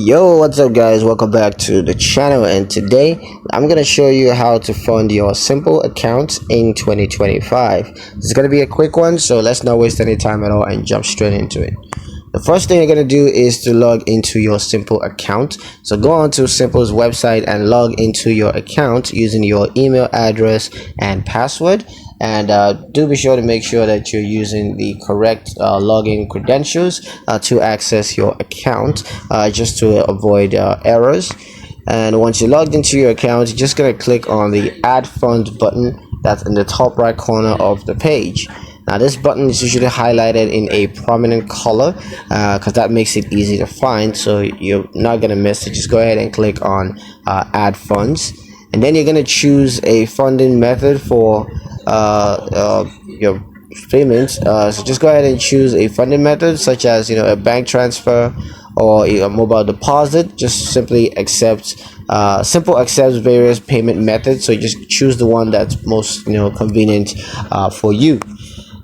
Yo, what's up guys, welcome back to the channel, and today I'm gonna show you how to fund your simple account in 2025. It's gonna be a quick one, so let's not waste any time at all and jump straight into it. The first thing you're gonna do is to log into your Simple account. So go on to Simple's website and log into your account using your email address and password. And do be sure to make sure that you're using the correct login credentials to access your account, just to avoid errors. And once you're logged into your account, you're just going to click on the add fund button that's in the top right corner of the page. Now this button is usually highlighted in a prominent color because that makes it easy to find, so you're not going to miss it. Just go ahead and click on add funds, and then you're going to choose a funding method for your payments. So just go ahead and choose a funding method such as a bank transfer or a mobile deposit. Just simply accept Simple accepts various payment methods, so you just choose the one that's most convenient for you.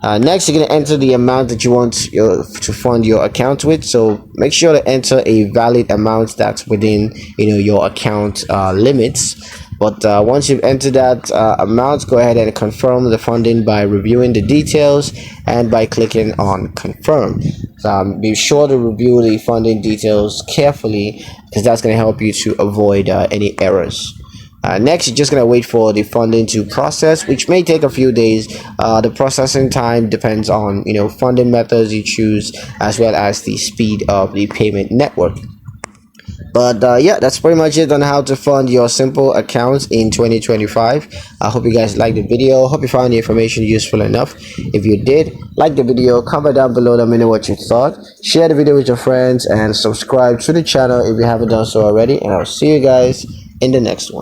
Next, you're going to enter the amount that you want to fund your account with. So make sure to enter a valid amount that's within your account limits. But once you've entered that amount, go ahead and confirm the funding by reviewing the details and by clicking on confirm. Be sure to review the funding details carefully, because that's going to help you to avoid any errors. Next, you're just going to wait for the funding to process, which may take a few days. The processing time depends on funding methods you choose, as well as the speed of the payment network. But yeah, that's pretty much it on how to fund your Simple accounts in 2025. I hope you guys liked the video. Hope you found the information useful enough. If you did, like the video, comment down below, let me know what you thought. Share the video with your friends and subscribe to the channel if you haven't done so already. And I'll see you guys in the next one.